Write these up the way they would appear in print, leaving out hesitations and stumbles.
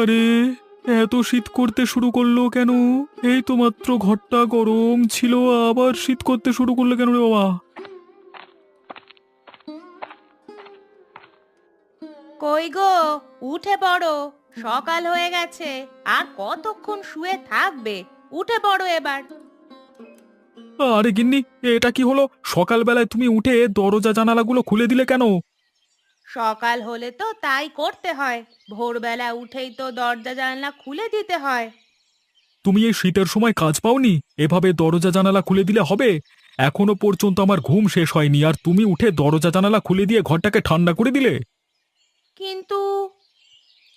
আরে, এত শীত করতে শুরু করলো কেন? এই তো মাত্র ঘরটা গরম ছিল, আবার শীত করতে শুরু করলো কেন রে বাবা? কই গো, উঠে পড়ো। সকাল হয়ে গেছে। আর কতক্ষণ শুয়ে থাকবে? উঠে পড়ো এবার। আরে গিন্নি, এটা কি হলো? সকালবেলায় তুমি উঠে দরজা জানালাগুলো খুলে দিলে কেন? সকাল হলে তো তাই করতে হয়। ভোরবেলা উঠেই তো দরজা জানলা খুলে দিতে হয়। তুমি এই শীতের সময় কাজ পাওনি? এভাবে দরজা জানালা খুলে দিলে হবে? এখনো পর্যন্ত আমার ঘুম শেষ হয়নি, আর তুমি উঠে দরজা জানালা খুলে দিয়ে ঘরটাকে ঠান্ডা করে দিলে। কিন্তু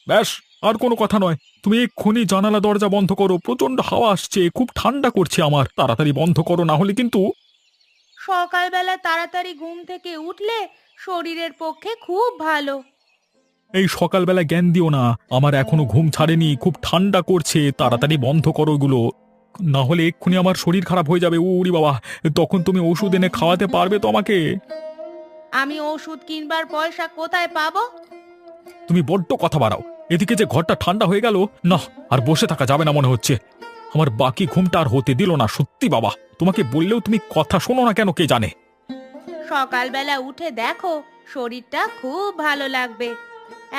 ব্যাস, আর কোনো কথা নয়। তুমি এক্ষুনি জানালা দরজা বন্ধ করো, প্রচন্ড হাওয়া আসছে, খুব ঠান্ডা করছে আমার। তাড়াতাড়ি বন্ধ করো, না হলে কিন্তু। সকালবেলা তাড়াতাড়ি ঘুম থেকে উঠলে শরীরের পক্ষে খুব ভালো। এই সকালবেলা জ্ঞান দিও না, আমার এখনো ঘুম ছাড়েনি, খুব ঠান্ডা করছে, তাড়াতাড়ি বন্ধ করো এগুলো। না হলে এক্ষুনি আমার শরীর খারাপ হয়ে যাবে, উরি বাবা। তখন তুমি ওষুধ এনে খাওয়াতে পারবে তো আমাকে? আমি ওষুধ কিনবার পয়সা কোথায় পাবো? তুমি বড্ড কথা বাড়াও। এদিকে যে ঘরটা ঠান্ডা হয়ে গেল, না, আর বসে থাকা যাবে না মনে হচ্ছে। আমার বাকি ঘুমটা আর হতে দিল না, সত্যি বাবা। তোমাকে বললেও তুমি কথা শোনো না কেন কে জানে। সকালবেলা উঠে দেখো, শরীরটা খুব ভালো লাগবে।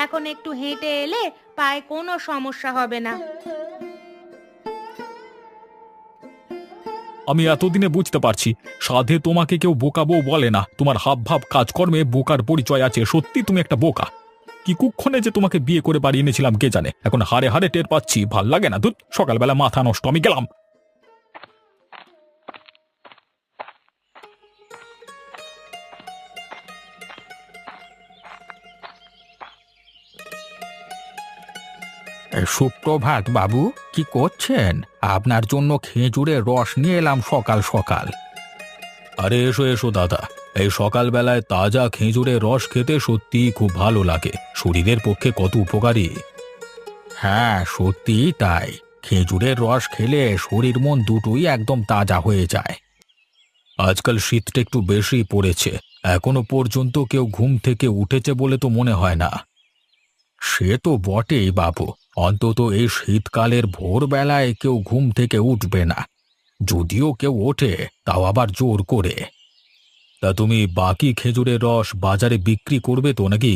এখন একটু হেঁটে এলে পায়ে কোনো সমস্যা হবে না। আমি এতদিনে বুঝতে পারছি, সাধে তোমাকে কেউ বোকা বউ বলে না। তোমার হাব ভাব কাজকর্মে বোকার পরিচয় আছে, সত্যি তুমি একটা বোকা। কি কুক্ষণে যে তোমাকে বিয়ে করে বাড়ি এনেছিলাম কে জানে, এখন হাড়ে হাড়ে টের পাচ্ছি। ভাল লাগে না, ধুৎ, সকালবেলা মাথা নষ্ট, আমি গেলাম। সুপ্রভাত বাবু, কি করছেন? আপনার জন্য খেজুরের রস নিয়ে এলাম সকাল সকাল। আরে এসো এসো দাদা, এই সকালবেলায় তাজা খেজুরের রস খেতে সত্যিই খুব ভালো লাগে, শরীরের পক্ষে কত উপকারী। হ্যাঁ, সত্যিই তাই। খেজুরের রস খেলে শরীর মন দুটোই একদম তাজা হয়ে যায়। আজকাল শীতটা একটু বেশি পড়েছে, এখনো পর্যন্ত কেউ ঘুম থেকে উঠেছে বলে তো মনে হয় না। সে তো বটেই বাবু, অন্তত এই শীতকালের ভোরবেলায় কেউ ঘুম থেকে উঠবে না। যদিও কেউ ওঠে, তাও আবার জোর করে। তা তুমি বাকি খেজুরের রস বাজারে বিক্রি করবে তো নাকি?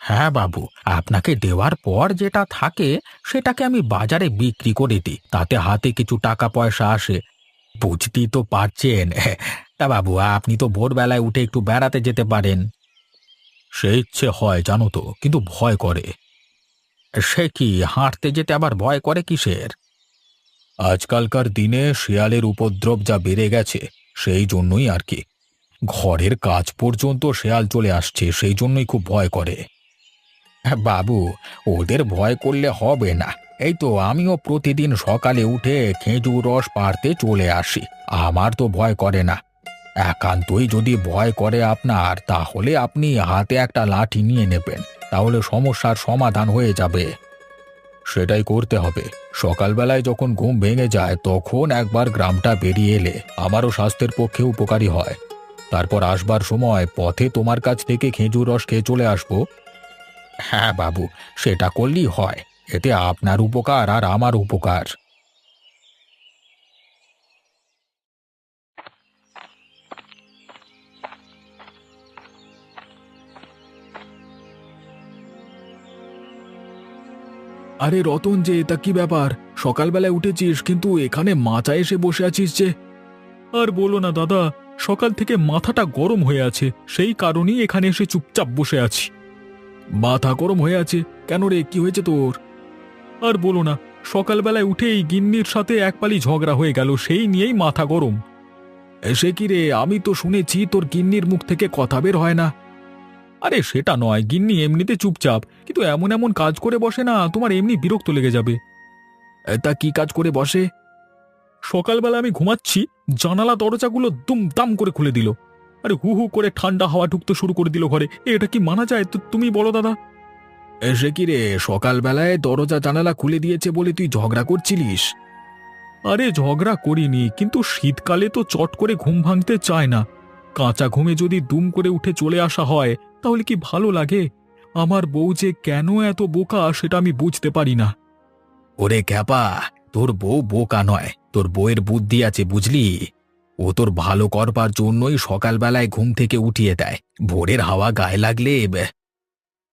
হ্যাঁ বাবু, আপনাকে দেওয়ার পর যেটা থাকে সেটাকে আমি বাজারে বিক্রি করে দিই, তাতে হাতে কিছু টাকা পয়সা আসে। বুঝতেই তো পারছেন। তা বাবু, আপনি তো ভোরবেলায় উঠে একটু বেড়াতে যেতে পারেন। সে ইচ্ছে হয় জানো তো, কিন্তু ভয় করে। সে কি, হাঁটতে যেতে আবার ভয় করে কিসের? আজকালকার দিনে শিয়ালের উপদ্রব যা বেড়ে গেছে, সেই জন্যই আর কি। ঘরের কাজ পর্যন্ত শেয়াল চলে আসছে, সেই জন্যই খুব ভয় করে। বাবু, ওদের ভয় করলে হবে না। এই তো আমিও প্রতিদিন সকালে উঠে খেজুর রস পাড়তে চলে আসি, আমার তো ভয় করে না। একান্তই যদি ভয় করে আপনার, তাহলে আপনি হাতে একটা লাঠি নিয়ে নেবেন, তাহলে সমস্যার সমাধান হয়ে যাবে। সেটাই করতে হবে। সকালবেলায় যখন ঘুম ভেঙে যায় তখন একবার গ্রামটা বেরিয়ে এলে আমারও স্বাস্থ্যের পক্ষে উপকারী হয়। তারপর আসবার সময় পথে তোমার কাছ থেকে খেজুর রস খেয়ে চলে আসবো। হ্যাঁ বাবু, সেটা করলেই হয়। এতে আপনার উপকার আর আমার উপকার। আরে রতন, যে তা কি ব্যাপার? সকালবেলায় উঠেছিস কিন্তু এখানে মাচা এসে বসে আছিস যে? আর বলো না দাদা, সকাল থেকে মাথাটা গরম হয়ে আছে, সেই কারণেই এখানে এসে চুপচাপ বসে আছি। মাথা গরম হয়ে আছে কেন রে, কি হয়েছে তোর? আর বলো না, সকালবেলায় উঠেই গিন্নির সাথে এক পালি ঝগড়া হয়ে গেল, সেই নিয়েই মাথা গরম। সে কি রে, আমি তো শুনেছি তোর গিন্নির মুখ থেকে কথা বের হয় না। আরে সেটা নয়, গিন্নি এমনিতে চুপচাপ, কিন্তু এমন এমন কাজ করে বসে না, তোমার এমনি বিরক্ত লেগে যাবে। তা কি কাজ করে বসে? সকালবেলা আমি ঘুমাচ্ছি, জানালা দরজাগুলো দুম দাম করে খুলে দিল। আরে হু হু করে ঠান্ডা হাওয়া ঢুকতে শুরু করে দিল ঘরে। এটা কি মানা যায়? তো তুমি বলো দাদা। সে কি রে, সকালবেলায় দরজা জানালা খুলে দিয়েছে বলে তুই ঝগড়া করছিলিস? আরে ঝগড়া করিনি, কিন্তু শীতকালে তো চট করে ঘুম ভাঙতে চায় না। কাঁচা ঘুমে যদি দুম করে উঠে চলে আসা হয় তাহলে কি ভালো লাগে? আমার বউ যে কেন এত বোকা সেটা আমি বুঝতে পারি না। ওরে ক্যাপা, তোর বউ বোকা নয়, তোর বউয়ের বুদ্ধি আছে বুঝলি। ও তোর ভালো করবার জন্যই সকালবেলায় ঘুম থেকে উঠিয়ে দেয়, ভোরের হাওয়া গায়ে লাগলে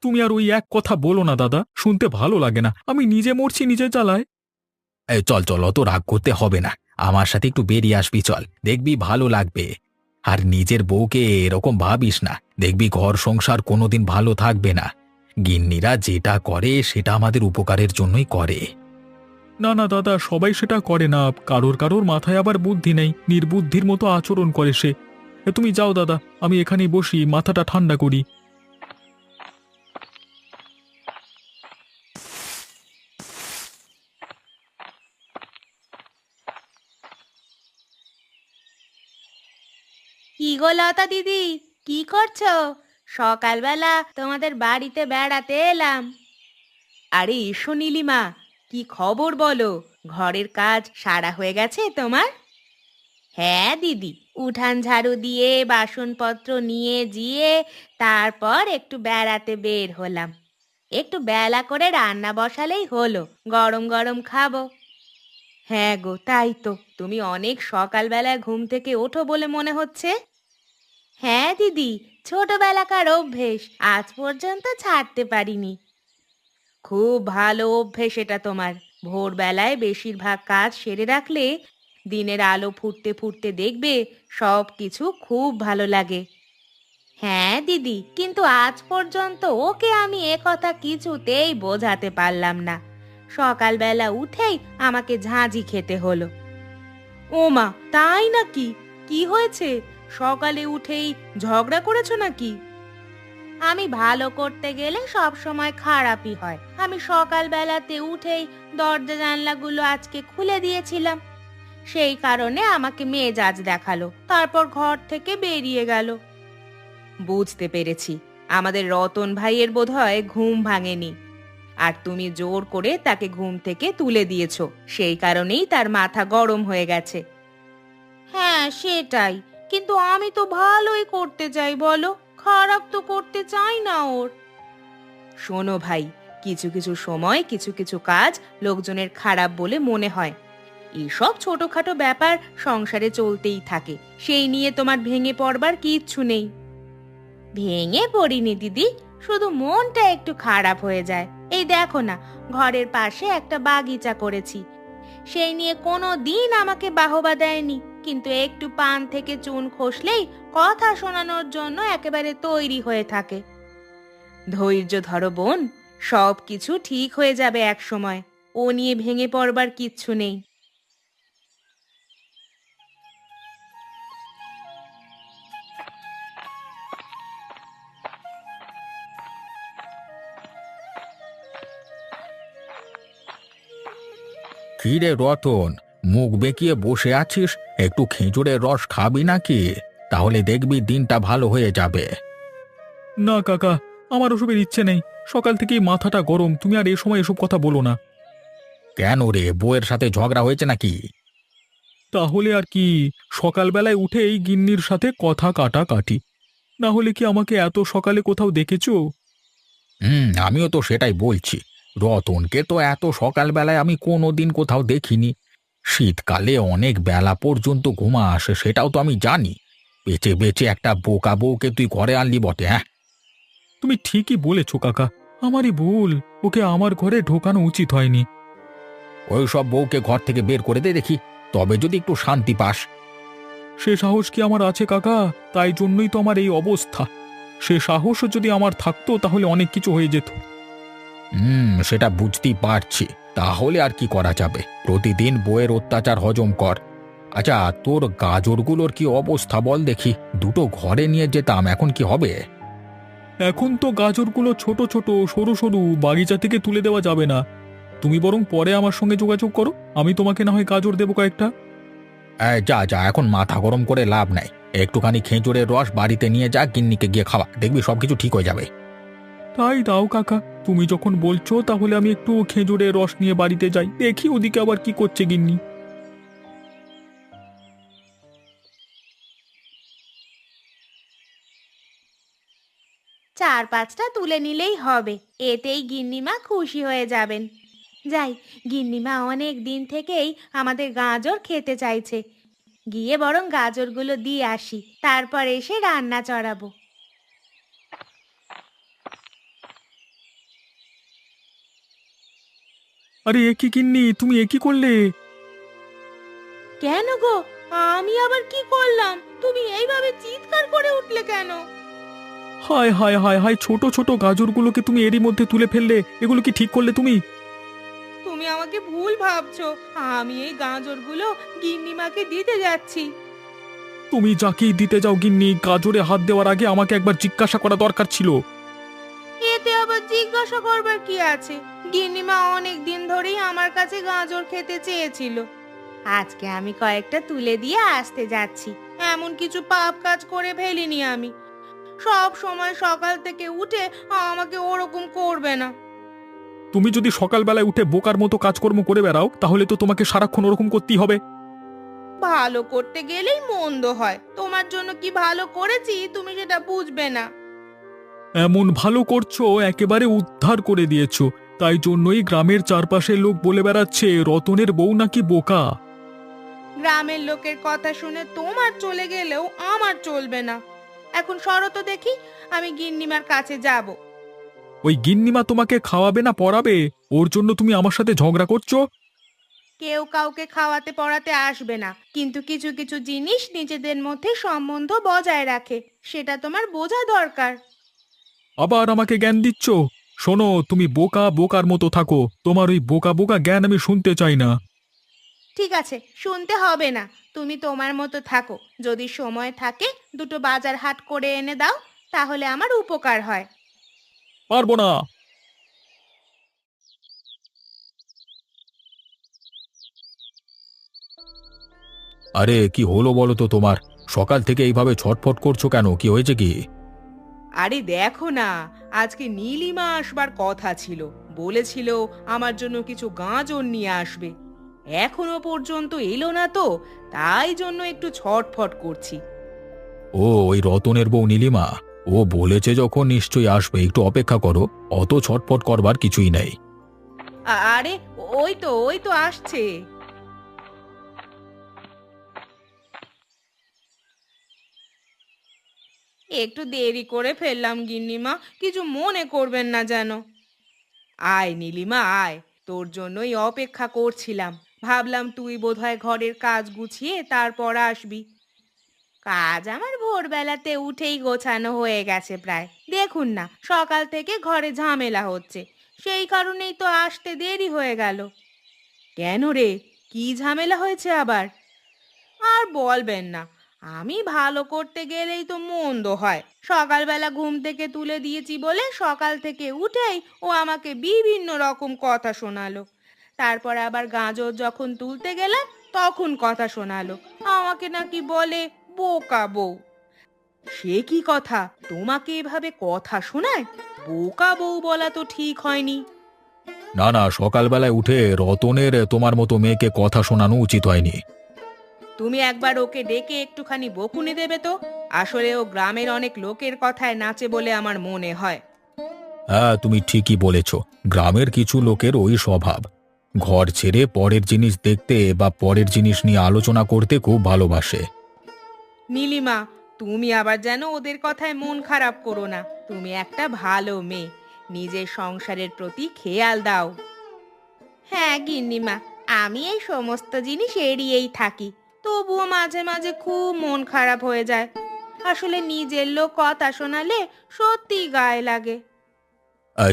তুমি আর ওই এক কথা বলো না দাদা, শুনতে ভালো লাগে না। আমি নিজে মরছি নিজে জ্বালায়। এই চল চল, অত রাগ করতে হবে না, আমার সাথে একটু বেরিয়ে আসবি, চল দেখবি ভালো লাগবে। আর নিজের বউকে এরকম ভাবিস না, দেখবি ঘর সংসার কোনোদিন ভালো থাকবে না। গিন্নিরা যেটা করে সেটা আমাদের উপকারের জন্যই করে। না না দাদা, সবাই সেটা করে না, কারোর কারোর মাথায় আবার বুদ্ধি নেই, নির্বুদ্ধির মতো আচরণ করে সে। তুমি যাও দাদা, আমি এখানেই বসি, মাথাটা ঠান্ডা করি। কি গো লতা দিদি, কি করছো? সকালবেলা তোমাদের বাড়িতে বেড়াতে এলাম। আরে এসো নীলিমা, কি খবর বলো? ঘরের কাজ সারা হয়ে গেছে তোমার? হ্যাঁ দিদি, উঠান ঝাড়ু দিয়ে বাসনপত্র নিয়ে গিয়ে তারপর একটু বেড়াতে বের হলাম। একটু বেলা করে রান্না বসালেই হলো, গরম গরম খাবো। হ্যাঁ গো, তাই তো। তুমি অনেক সকালবেলায় ঘুম থেকে ওঠো বলে মনে হচ্ছে। হ্যাঁ দিদি, ছোটবেলাকার অভ্যেস, আজ পর্যন্ত ছাড়তে পারিনি। খুব ভালো অভ্যেস এটা তোমার। ভোরবেলায় বেশিরভাগ কাজ সেরে রাখলে দিনের আলো ফুটতে ফুটতে দেখবে সব কিছু খুব ভালো লাগে। হ্যাঁ দিদি, কিন্তু আজ পর্যন্ত ওকে আমি কথা কিছুতেই বোঝাতে পারলাম না। সকালবেলা উঠেই আমাকে ঝাঁঝি খেতে হলো। ওমা, তাই নাকি? কি হয়েছে? সকালে উঠেই ঝগড়া করেছো নাকি? আমি ভালো করতে গেলে সব সময় খারাপই হয়। আমি সকালবেলাতে উঠেই দরজা জানলাগুলো আজকে খুলে দিয়েছিলাম, সেই কারণে আমাকে মেজাজ দেখালো, তারপর ঘর থেকে বেরিয়ে গেল। বুঝতে পেরেছি, আমাদের রতন ভাইয়ের বোধহয় ঘুম ভাঙেনি, আর তুমি জোর করে তাকে ঘুম থেকে তুলে দিয়েছো, সেই কারণেই তার মাথা গরম হয়ে গেছে। হ্যাঁ সেটাই, কিন্তু আমি তো ভালোই করতে চাই বলো, খারাপ তো করতে চাই না ওর। শোনো ভাই, কিছু কিছু সময় কিছু কিছু কাজ লোকজনের খারাপ বলে মনে হয়। এসব ছোটখাটো ব্যাপার সংসারে চলতেই থাকে, সেই নিয়ে তোমার ভেঙে পড়বার কিচ্ছু নেই। ভেঙে পড়িনি দিদি, শুধু মনটা একটু খারাপ হয়ে যায়। এই দেখো না, ঘরের পাশে একটা বাগিচা করেছি, সেই নিয়ে কোনো দিন আমাকে বাহবা দেয়নি, কিন্তু একটু পান থেকে চুন খসলেই কথা শোনানোর জন্য একেবারে তৈরি হয়ে থাকে। ধৈর্য ধরো বোন, সব কিছু ঠিক হয়ে যাবে এক সময়। ও নিয়ে ভেঙে পড়বার কিচ্ছু নেই। কি রে রতন, মুখ বেঁকিয়ে বসে আছিস, একটু খেজুরের রস খাবি নাকি? তাহলে দেখবি দিনটা ভালো হয়ে যাবে। না কাকা, আমার ওসবের ইচ্ছে নেই। সকাল থেকেই মাথাটা গরম, তুমি আর এ সময় এসব কথা বলো না। কেন রে, বউয়ের সাথে ঝগড়া হয়েছে নাকি? তাহলে আর কি, সকালবেলায় উঠে এই গিন্নির সাথে কথা কাটাকাটি। না হলে কি আমাকে এত সকালে কোথাও দেখেছো? আমিও তো সেটাই বলছি। রতনকে তো এত সকালবেলায় আমি কোনোদিন কোথাও দেখিনি। শীতকালে অনেক বেলা পর্যন্ত ঘুমা আসে, সেটাও তো আমি জানি। বেঁচে বেঁচে একটা বোকা বউকে তুই ঘরে আনলি বটে, হ্যাঁ? তুমি ঠিকই বলেছো কাকা, আমারই ভুল। ওকে আমার ঘরে ঢোকানো উচিত হয়নি। ওই সব বউকে ঘর থেকে বের করে দে দেখি, তবে যদি একটু শান্তি পাস। সে সাহস কি আমার আছে কাকা? তাই জন্যই তো আমার এই অবস্থা। সে সাহসও যদি আমার থাকতো তাহলে অনেক কিছু হয়ে যেত। সেটা বুঝতেই পারছি। তাহলে আর কি করা যাবে, প্রতিদিন বউয়ের অত্যাচার হজম কর। আচ্ছা, তোর গাজরগুলোর কি অবস্থা বল দেখি, দুটো ঘরে নিয়ে যেতাম, এখন কি হবে? এখন তো গাজরগুলো ছোট ছোট সরু সরু, বাগিচা থেকে তুলে দেওয়া যাবে না। তুমি বরং পরে আমার সঙ্গে যোগাযোগ করো, আমি তোমাকে না হয় গাজর দেবো কয়েকটা। যা যা, এখন মাথা গরম করে লাভ নাই। একটুখানি খেজুরের রস বাড়িতে নিয়ে যা, গিন্নিকে গিয়ে খাওয়া, দেখবি সবকিছু ঠিক হয়ে যাবে। তাই দাও কাকা, তুমি যখন বলছো তাহলে আমি একটু খেজুরের রস নিয়ে বাড়িতে যাই, দেখি ওদিকে আবার কি করছে গিন্নি। চা 4-5টা তুলে নিলেই হবে, এতেই গিন্নিমা খুশি হয়ে যাবেন। যাই, গিন্নিমা অনেক দিন থেকেই আমাদের গাজর খেতে চাইছে। গিয়ে বরং গাজরগুলো দিয়ে আসি, তারপর এসে রান্না চড়াবো। আরে এ কি গিন্নি, তুমি এ কি করলে? কেন গো, আমি আবার কি করলাম? তুমি এইভাবে চিৎকার করে উঠলে কেন? হায় হায় হায় হায়, ছোট ছোট গাজরগুলোকে তুমি এরই মধ্যে তুলে ফেললে, এগুলো কি ঠিক করলে তুমি? তুমি আমাকে ভুল ভাবছো। আমি এই গাজরগুলো গিন্নিমাকে দিতে যাচ্ছি। তুমি যাকেই দিতে যাও গিন্নি, গাজরে হাত দেওয়ার আগে আমাকে একবার জিজ্ঞাসা করা দরকার ছিল। এতে আবার জিজ্ঞাসা করবার কি আছে? গিন্নিমা অনেক দিন ধরেই আমার কাছে গাজর খেতে চেয়েছিল। আজকে আমি কয়েকটা তুলে দিয়ে আসতে যাচ্ছি। এমন কিছু পাপ কাজ করে ফেলিনি আমি। সব সময় সকাল থেকে উঠে আমাকে ওরকম করবে না। তুমি যদি সকালবেলায় উঠে বোকার মতো কাজকর্ম করে বেড়াও, তাহলে তো তোমাকে সারাক্ষণ ওরকম করতেই হবে। ভালো করতে গেলেই মন্দ হয়। তোমার জন্য কি ভালো করেছি তুমি সেটা বুঝবে না। এমন ভালো করছো, একেবারে উদ্ধার করে দিয়েছো। তাই জন্যই গ্রামের চারপাশের লোক বলে বেড়াচ্ছে রতনের বউ নাকি বোকা। গ্রামের লোকের কথা শুনে তোমার চলে গেলেও আমার চলবে না। এখন সরো তো দেখি, আমি গিন্নিমার কাছে যাব। ওই গিন্নিমা তোমাকে খাওয়াবে না পড়াবে, ওর জন্য তুমি আমার সাথে ঝগড়া করছো? কেউ কাউকে খাওয়াতে পড়াতে আসবে না, কিন্তু কিছু কিছু জিনিস নিজেদের মধ্যে সম্বন্ধ বজায় রাখে, সেটা তোমার বোঝা দরকার। আবার আমাকে জ্ঞান দিচ্ছ? শোনো, তুমি বোকা বোকার মতো থাকো, তোমার ওই বোকা বোকা জ্ঞান আমি শুনতে চাই না। ঠিক আছে, শুনতে হবে না। তুমি তোমার মতো থাকো। যদি সময় থাকে দুটো বাজার হাট করে এনে দাও, তাহলে আমার উপকার হয়। পারবো না। আরে কি হলো বলো তো তোমার? সকাল থেকে এইভাবে ছটফট করছো কেন? কি হয়েছে কি? আরে দেখো না, আজকে নীলিমা আসবার কথা ছিল। বলেছিল আমার জন্য কিছু গাজর নিয়ে আসবে। এখনো পর্যন্ত এলো না তো, তাই জন্য একটু ছটফট করছি। ও, ওই রতনের বউ নীলিমা? ও বলেছে যখন নিশ্চয়ই আসবে, একটু অপেক্ষা করো। অত ছটফট করবার কিছুই নেই। আরে ওই তো আসছে। একটু দেরি করে ফেললাম গিন্নিমা, কিছু মনে করবেন না যেন। আয় নীলিমা আয়, তোর জন্যই অপেক্ষা করছিলাম। ভাবলাম তুই বোধহয় ঘরের কাজ গুছিয়ে তারপর আসবি। কাজ আমার ভোরবেলাতে উঠেই গোছানো হয়ে গেছে প্রায়। দেখুন না, সকাল থেকে ঘরে ঝামেলা হচ্ছে, সেই কারণেই তো আসতে দেরি হয়ে গেল। কেন রে, কি ঝামেলা হয়েছে আবার? আর বলবেন না, আমি ভালো করতে গেলেই তো মন্দ হয়। সকালবেলা ঘুম থেকে তুলে দিয়েছি বলে সকাল থেকে উঠেই ও আমাকে বিভিন্ন রকম কথা শোনালো। তারপর আবার গাজর যখন তুলতে গেলাম তখন কথা শোনালো, আমাকে নাকি বলে বোকা বউ। সে কি কথা, তোমাকে এভাবে কথা শোনায়? বোকা বউ বলা তো ঠিক হয়নি। না না, সকালবেলায় উঠে রতনের তোমার মতো মেয়েকে কথা শোনানো উচিত হয়নি। তুমি একবার ওকে ডেকে একটুখানি বকুনি দেবে তো। আসলে ও গ্রামের অনেক লোকের কথায় নাচে বলে আমার মনে হয়। হ্যাঁ, তুমি ঠিকই বলেছ। গ্রামের কিছু লোকের ওই স্বভাব। ঘর ছেড়ে পরের জিনিস দেখতে বা পরের জিনিস নিয়ে আলোচনা করতে খুব ভালোবাসে। নীলিমা, তুমি আবার যেন ওদের কথায় মন খারাপ করো না। তুমি একটা ভালো মেয়ে, নিজের সংসারের প্রতি খেয়াল দাও। হ্যাঁ গিন্নিমা, আমি এই সমস্ত জিনিস এড়িয়েই থাকি। তবুও মাঝে মাঝে খুব মন খারাপ হয়ে যায়। আসলে নিজের লোক কথা শোনালে সত্যি গায়ে লাগে।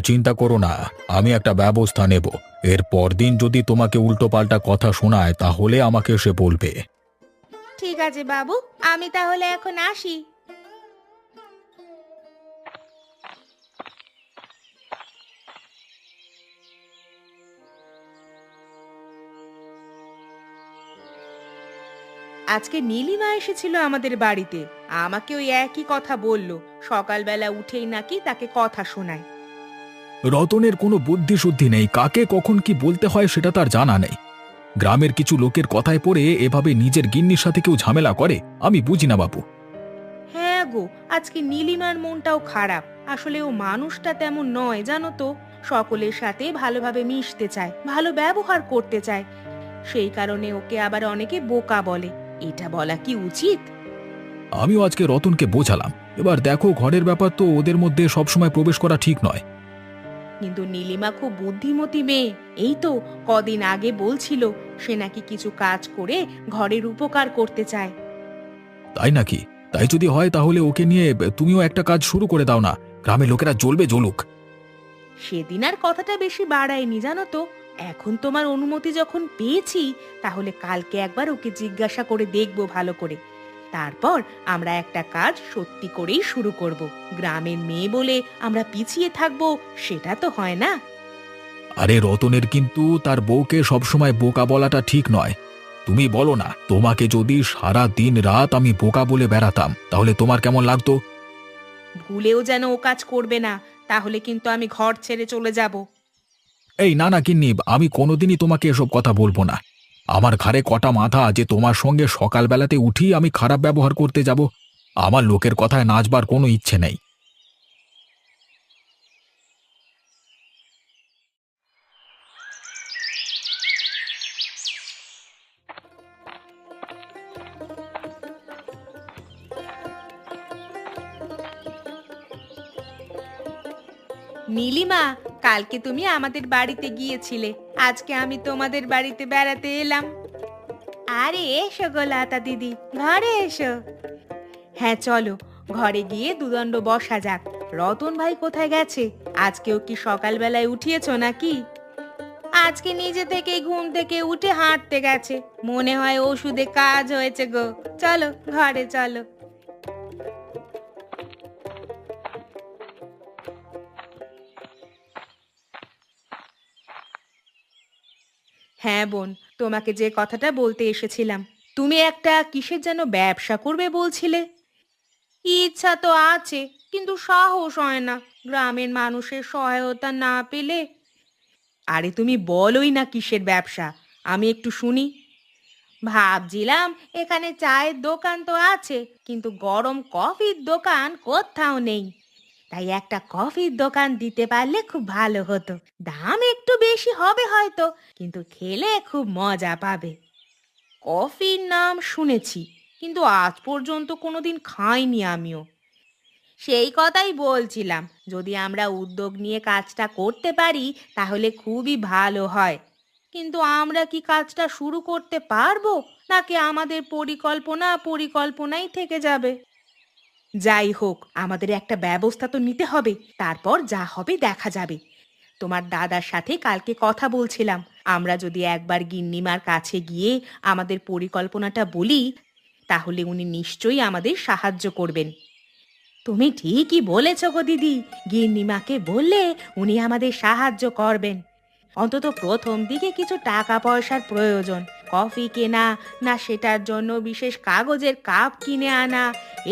চিন্তা করো না, আমি একটা ব্যবস্থা নেব। এর পরদিন যদি তোমাকে উল্টোপাল্টা কথা শোনায় তাহলে আমাকে এসে বলবে। ঠিক আছে বাবু, আমি তাহলে এখন আসি। আজকে নীলিমা এসেছিল আমাদের বাড়িতে। আমাকে ওই একই কথা বলল, সকালবেলা উঠেই নাকি তাকে কথা শোনায়। রতনের কোনো বুদ্ধি শুদ্ধি নেই, কাকে কখন কি বলতে হয় সেটা তার জানা নেই। গ্রামের কিছু লোকের কথায় পড়ে এভাবে নিজের গিন্নির সাথে কেউ ঝামেলা করে, আমি বুঝি না বাপু। হ্যাঁ গো, আজকে নীলিমার মনটাও খারাপ। আসলে ও মানুষটা তেমন নয় জানো তো, সকলের সাথে ভালোভাবে মিশতে চায়, ভালো ব্যবহার করতে চায়। সেই কারণে ওকে আবার অনেকে বোকা বলে। এটা বলা কি উচিত? আমিও আজকে রতনকে বোঝালাম। এবার দেখো, ঘরের ব্যাপার তো ওদের মধ্যে সবসময় প্রবেশ করা ঠিক নয়। কিন্তু নীলিমা খুব বুদ্ধিমতী মেয়ে। এই তো কদিন আগে বলছিল সে নাকি কিছু কাজ করে ঘরের উপকার করতে চায়। তাই নাকি? তাই যদি হয় তাহলে ওকে নিয়ে তুমিও একটা কাজ শুরু করে দাও না। গ্রামের লোকেরা জ্বলবে জ্বলুক। সেদিন আর কথাটা বেশি বাড়ায়নি জানো তো। এখন তোমার অনুমতি যখন পেয়েছি, তাহলে কালকে একবার ওকে জিজ্ঞাসা করে দেখবো ভালো করে। তারপর আমরা একটা কাজ সত্যি করেই শুরু করব। গ্রামের মেয়ে বলে আমরা পিছিয়ে থাকবো, সেটা তো হয় না। আরে রতনের কিন্তু তার বউকে সবসময় বোকা বলাটা ঠিক নয়। তুমি বলো না, তোমাকে যদি সারা দিন রাত আমি বোকা বলে বেড়াতাম তাহলে তোমার কেমন লাগতো? ভুলেও যেন ও কাজ করবে না, তাহলে কিন্তু আমি ঘর ছেড়ে চলে যাব। এই না না গিন্নি, আমি কোনোদিনই তোমাকে এসব কথা বলবো না। আমার ঘাড়ে কটা মাথা যে তোমার সঙ্গে সকালবেলাতে উঠি আমি খারাপ ব্যবহার করতে যাব? আমার লোকের কথায় নাচবার কোনো ইচ্ছে নেই। নীলিমা, কালকে তুমি আমাদের বাড়িতে গিয়েছিলে, আজকে আমি তোমাদের বাড়িতে বেড়াতে এলাম। আরে এসো গো লতা দিদি, ঘরে এসো। হ্যাঁ চলো, ঘরে গিয়ে দুদণ্ড বসা যাক। রতন ভাই কোথায় গেছে? আজকেও কি সকালবেলায় উঠিয়েছো নাকি? আজকে নিজে থেকেই ঘুম থেকে উঠে হাঁটতে গেছে। মনে হয় ওষুধে কাজ হয়েছে গো। চলো ঘরে চলো। হ্যাঁ বোন, তোমাকে যে কথাটা বলতে এসেছিলাম, তুমি একটা কিসের যেন ব্যবসা করবে বলছিলে। ইচ্ছা তো আছে, কিন্তু সাহস হয় না, গ্রামের মানুষের সহায়তা না পেলে। আরে তুমি বলোই না কিসের ব্যবসা, আমি একটু শুনি। ভাবছিলাম এখানে চায়ের দোকান তো আছে, কিন্তু গরম কফির দোকান কোথাও নেই। তাই একটা কফির দোকান দিতে পারলে খুব ভালো হতো। দাম একটু বেশি হবে হয়তো, কিন্তু খেলে খুব মজা পাবে। কফির নাম শুনেছি, কিন্তু আজ পর্যন্ত কোনোদিন খাইনি আমিও। সেই কথাই বলছিলাম, যদি আমরা উদ্যোগ নিয়ে কাজটা করতে পারি তাহলে খুবই ভালো হয়। কিন্তু আমরা কি কাজটা শুরু করতে পারবো, নাকি আমাদের পরিকল্পনাই থেকে যাবে? যাই হোক, আমাদের একটা ব্যবস্থা তো নিতে হবে, তারপর যা হবে দেখা যাবে। তোমার দাদার সাথে কালকে কথা বলছিলাম, আমরা যদি একবার গিন্নিমার কাছে গিয়ে আমাদের পরিকল্পনাটা বলি, তাহলে উনি নিশ্চয়ই আমাদের সাহায্য করবেন। তুমি ঠিকই বলেছ গো দিদি, গিন্নিমাকে বললে উনি আমাদের সাহায্য করবেন। অন্তত প্রথম দিকে কিছু টাকা পয়সার প্রয়োজন, কফি কেনা, না সেটার জন্য বিশেষ কাগজের কাপ কিনে আনা,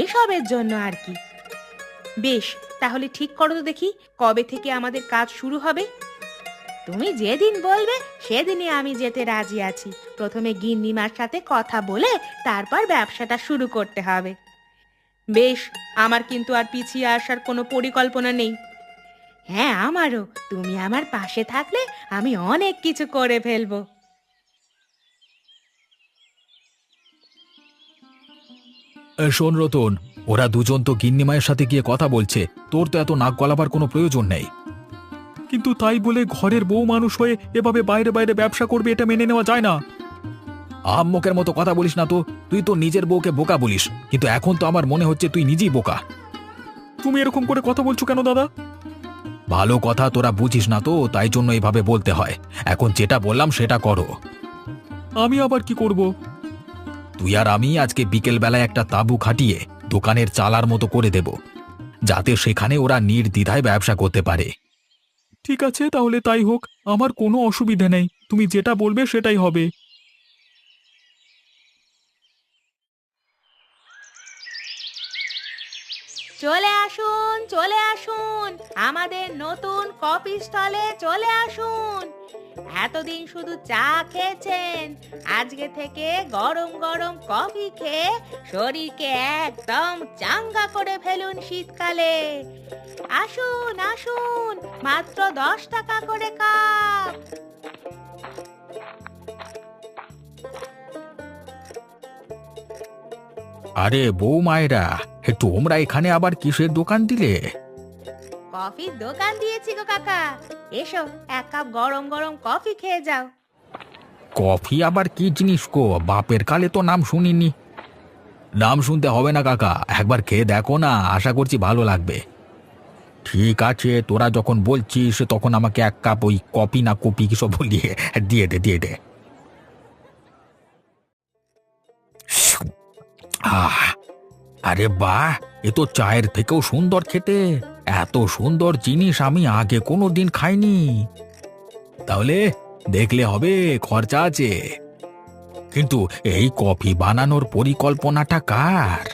এসবের জন্য আর কি। বেশ, তাহলে ঠিক করো তো দেখি, কবে থেকে আমাদের কাজ শুরু হবে? তুমি যেদিন বলবে সেদিনই আমি যেতে রাজি আছি। প্রথমে গিন্নিমার সাথে কথা বলে তারপর ব্যবসাটা শুরু করতে হবে। বেশ, আমার কিন্তু আর পিছিয়ে আসার কোনো পরিকল্পনা নেই। হ্যাঁ আমারও, তুমি আমার পাশে থাকলে আমি অনেক কিছু করে ফেলবো। শোন রতন, ওরা দুজন তো গিন্নিমায়ের সাথে গিয়ে কথা বলছে, তোর তো এত নাক গলাবার কোনো প্রয়োজন নেই। কিন্তু তাই বলে ঘরের বউ মানুষ হয়ে এভাবে বাইরে বাইরে ব্যবসা করবে, এটা মেনে নেওয়া যায় না। আহাম্মকের মতো কথা বলিস না তো। তুই তো নিজের বউকে বোকা বলিস, কিন্তু এখন তো আমার মনে হচ্ছে তুই নিজেই বোকা। তুমি এরকম করে কথা বলছো কেন দাদা? ভালো কথা তোরা বুঝিস না তো, তাই জন্য এইভাবে বলতে হয়। এখন যেটা বললাম সেটা করো। আমি আবার কি করব? তুই আর আমি আজকে বিকেল বেলায় একটা তাঁবু খাটিয়ে দোকানের চালার মতো করে দেব, যাতে সেখানে ওরা নির্দ্বিধায় ব্যবসা করতে পারে। ঠিক আছে, তাহলে তাই হোক, আমার কোনো অসুবিধা নেই, তুমি যেটা বলবে সেটাই হবে। চলে আসুন, চলে আসুন, আমাদের নতুন কফি স্টলে চলে আসুন। এতদিন শুধু চা খেয়েছেন, আজকে থেকে গরম গরম কফি খেয়ে শরীরকে একদম চাঙ্গা করে ফেলুন শীতকালে। আসুন আসুন, মাত্র 10 টাকা করে কাপ। আরে বৌমায়েরা, তোমরা এখানে আবার কিসের দোকান দিলে? কফির দোকান দিয়েছি গো কাকা, এসো এক কাপ গরম গরম কফি খেয়ে যাও। কফি আবার কি জিনিস গো? বাপের কালে তো নাম শুনিনি। নাম শুনতে হবে না কাকা, একবার খেয়ে দেখো না, আশা করছি ভালো লাগবে। ঠিক আছে, তোরা যখন বলছিস তখন আমাকে এক কাপ ওই কফি না কপি কি সব বলিয়ে দিয়ে দে, দিয়ে দে। আহ, আরে বাহ, এ তো চায়ের থেকেও সুন্দর খেতে। এত সুন্দর জিনিস আমি আগে কোনো দিন খাইনি। তাহলে দেখলে হবে, খরচা আছে। কিন্তু এই কফি বানানোর পরিকল্পনাটা কার?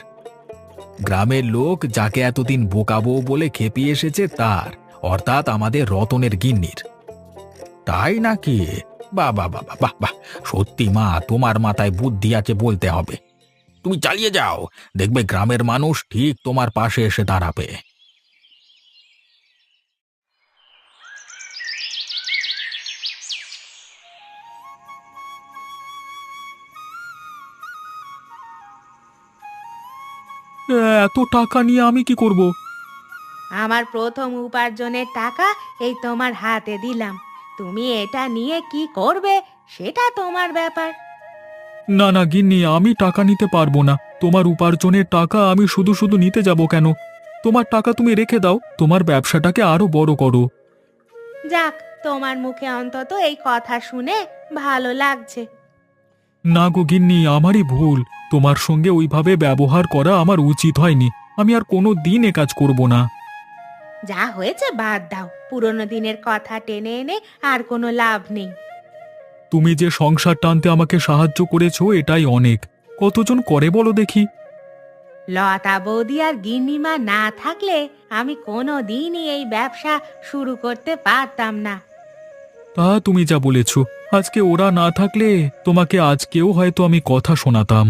গ্রামের লোক যাকে এতদিন বোকাবো বলে খেপিয়ে এসেছে তার, অর্থাৎ আমাদের রতনের গিন্নির। তাই নাকি? বাহ বাহ বাহ বাহ বাহ, সত্যি মা, তোমার মাথায় বুদ্ধি আছে বলতে হবে। তুমি চালিয়ে যাও, দেখবে গ্রামের মানুষ ঠিক তোমার পাশে এসে দাঁড়াবে। এত টাকা নিয়ে আমি কি করব? আমার প্রথম উপার্জনের টাকা এই তোমার হাতে দিলাম, তুমি এটা নিয়ে কি করবে সেটা তোমার ব্যাপার। না না গিন্নি, আমি টাকা নিতে পারবো না। তোমার উপার্জনের টাকা আমি শুধু শুধু নিতে যাব কেন? তোমার টাকা তুমি রেখে দাও, তোমার ব্যবসাটাকে আরো বড় করো। যাক, তোমার মুখে অন্তত এই কথা শুনে ভালো লাগছে। না গো গিন্নি, আমারই ভুল। তোমার সঙ্গে ওইভাবে ব্যবহার করা আমার উচিত হয়নি। আমি আর কোনো দিন এ কাজ করব না। যা হয়েছে বাদ দাও, পুরনো দিনের কথা টেনে এনে আর কোনো লাভ নেই। তুমি যে সংসার টানতে আমাকে সাহায্য করেছো এটাই অনেক। কতজন করে বলো দেখি? লতা বৌদি আর গিন্নিমা না থাকলে আমি কোনো দিনই এই ব্যবসা শুরু করতে পারতাম না। তা তুমি যা বলেছো, আজকে ওরা না থাকলে তোমাকে আজকেও হয়তো আমি কথা শোনাতাম।